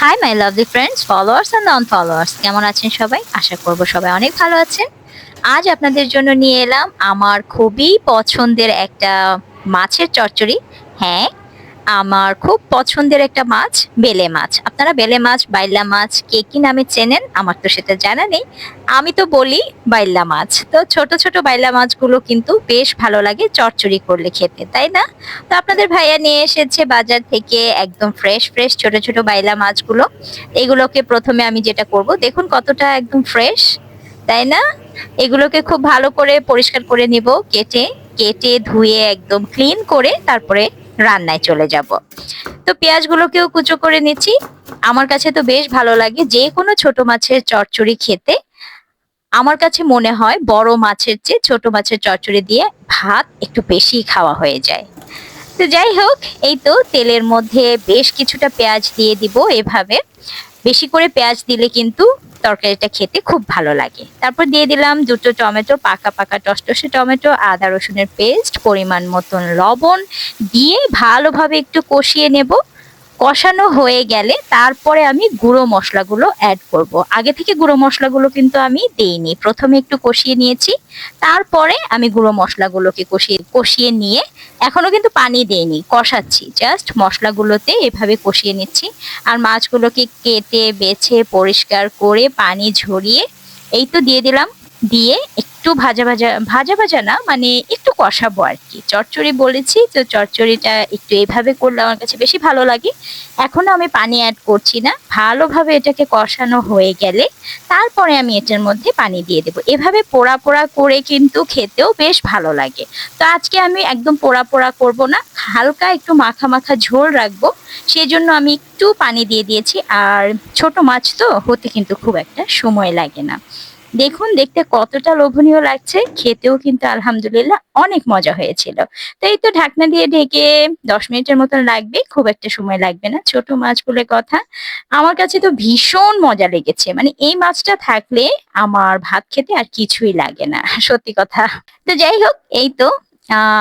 Hi my lovely friends, followers and non followers, কেমন আছেন সবাই? আশা করব সবাই অনেক ভালো আছেন। আজ আপনাদের জন্য নিয়ে এলাম আমার খুবই পছন্দের একটা মাছের চচ্চড়ি। হ্যাঁ, আমার খুব পছন্দের একটা মাছ, বেলে মাছ। আপনারা বেলে মাছ, বাইল্লা মাছ কে কি নামে চেনেন? আমার তো সেটা জানা নেই। আমি তো বলি বাইল্লা মাছ। তো ছোট ছোট বাইল্লা মাছগুলো কিন্তু বেশ ভালো লাগে চচ্চড়ি করলে খেতে, তাই না? তো আপনাদের ভাইয়া নিয়ে এসেছে বাজার থেকে একদম ফ্রেশ ফ্রেশ ছোট ছোট বাইলা মাছগুলো। এগুলোকে প্রথমে আমি যেটা করব, দেখুন কতটা একদম ফ্রেশ, তাই না? এগুলোকে খুব ভালো করে পরিষ্কার করে নিব, কেটে কেটে ধুয়ে একদম ক্লিন করে তারপরে রান্নায় চলে যাব। তো পেঁয়াজগুলোকেও কুচো করে নিচ্ছি। আমার কাছে তো বেশ ভালো লাগে যে কোনো ছোট মাছের চচ্চড়ি খেতে। আমার কাছে মনে হয় বড় মাছের চেয়ে ছোট মাছের চচ্চড়ি দিয়ে ভাত একটু বেশি খাওয়া হয়ে যায়। তো যাই হোক, এই তো তেলের মধ্যে বেশ কিছুটা পেঁয়াজ দিয়ে দিব এভাবে। বেশি করে পেঁয়াজ দিলে কিন্তু তরকারিটা খেতে খুব ভালো লাগে। তারপর দিয়ে দিলাম দুটো টমেটো, পাকা পাকা টসটসে টমেটো, আদা রসুনের পেস্ট, পরিমাণ মতন লবণ দিয়ে ভালোভাবে একটু কষিয়ে নেব। কষানো হয়ে গেলে তারপরে আমি গুঁড়ো মশলাগুলো অ্যাড করব। আগে থেকে গুঁড়ো মশলাগুলো কিন্তু আমি দেইনি, প্রথমে একটু কষিয়ে নিয়েছি, তারপরে আমি গুঁড়ো মশলাগুলোকে কষিয়ে কষিয়ে নিয়ে এখনো কিন্তু পানি দেইনি, কষাচ্ছি, জাস্ট মশলাগুলোতে এভাবে কষিয়ে নিচ্ছি। আর মাছগুলোকে কেটে বেছে পরিষ্কার করে পানি ঝরিয়ে এই তো দিয়ে দিলাম। দিয়ে একটু ভাজা ভাজা, ভাজা ভাজা না, মানে একটু কষাবো আর কি। চচ্চড়ি বলেছি তো, চচ্চড়িটা একটু এভাবে করলে আমার কাছে বেশি ভালো লাগে। এখনো আমি পানি অ্যাড করছি না, ভালোভাবে এটাকে কষানো হয়ে গেলে তারপরে আমি এটার মধ্যে পানি দিয়ে দেবো। এভাবে পোড়া পোড়া করে কিন্তু খেতেও বেশ ভালো লাগে। তো আজকে আমি একদম পোড়া পোড়া করব না, হালকা একটু মাখা মাখা ঝোল রাখবো, সেজন্য আমি একটু পানি দিয়ে দিয়েছি। আর ছোট মাছ তো হতে কিন্তু খুব একটা সময় লাগে না। দেখুন দেখতে কতটা লোভনীয় লাগছে, খেতেও কিন্তু আলহামদুলিল্লাহ অনেক মজা হয়েছিল। তো এই তো ঢাকনা দিয়ে ঢেকে 10 মিনিটের মতন লাগবে, খুব একটা সময় লাগবে না, ছোট মাছ বলে কথা। আমার কাছে তো ভীষণ মজা লেগেছে, মানে এই মাছটা থাকলে আমার ভাত খেতে আর কিছুই লাগে না, সত্যি কথা। তো যাই হোক, এই তো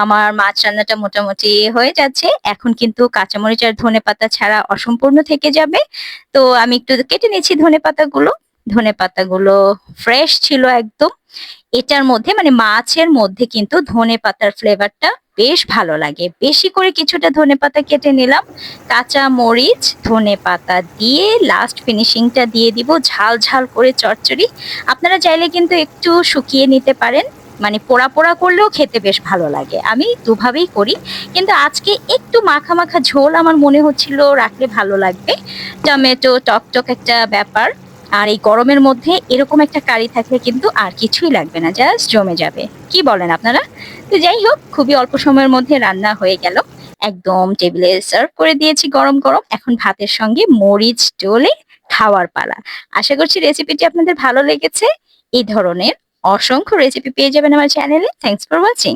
আমার মাছ রান্নাটা মোটামুটি হয়ে যাচ্ছে। এখন কিন্তু কাঁচামরিচ আর ধনেপাতা ছাড়া অসম্পূর্ণ থেকে যাবে। তো আমি একটু কেটে নিচ্ছি ধনেপাতাগুলো। ধনেপাতাগুলো ফ্রেশ ছিল একদম। এটার মধ্যে মানে মাছের মধ্যে কিন্তু ধনেপাতার ফ্লেভারটা বেশ ভালো লাগে। বেশি করে কিছুটা ধনেপাতা কেটে নিলাম, কাঁচা মরিচ ধনেপাতা দিয়ে লাস্ট ফিনিশিংটা দিয়ে দিব ঝাল ঝাল করে চচ্চড়ি। আপনারা চাইলে কিন্তু একটু শুকিয়ে নিতে পারেন, মানে পোড়া পোড়া করলেও খেতে বেশ ভালো লাগে। আমি দুভাবেই করি, কিন্তু আজকে একটু মাখা মাখা ঝোল আমার মনে হচ্ছিল রাখলে ভালো লাগবে। টমেটো টক একটা ব্যাপার। আর এই গরমের মধ্যে এরকম একটা কারি থাকলে কিন্তু আর কিছুই লাগবে না, জাস্ট জমে যাবে। কি বলেন আপনারা? তো যাই হোক, খুবই অল্প সময়ের মধ্যে রান্না হয়ে গেল। একদম টেবিলে সার্ভ করে দিয়েছি গরম গরম। এখন ভাতের সঙ্গে মরিচ ডলে খাওয়ার পালা। আশা করছি রেসিপিটি আপনাদের ভালো লেগেছে। এই ধরনের অসংখ্য রেসিপি পেয়ে যাবেন আমার চ্যানেলে। Thanks for watching.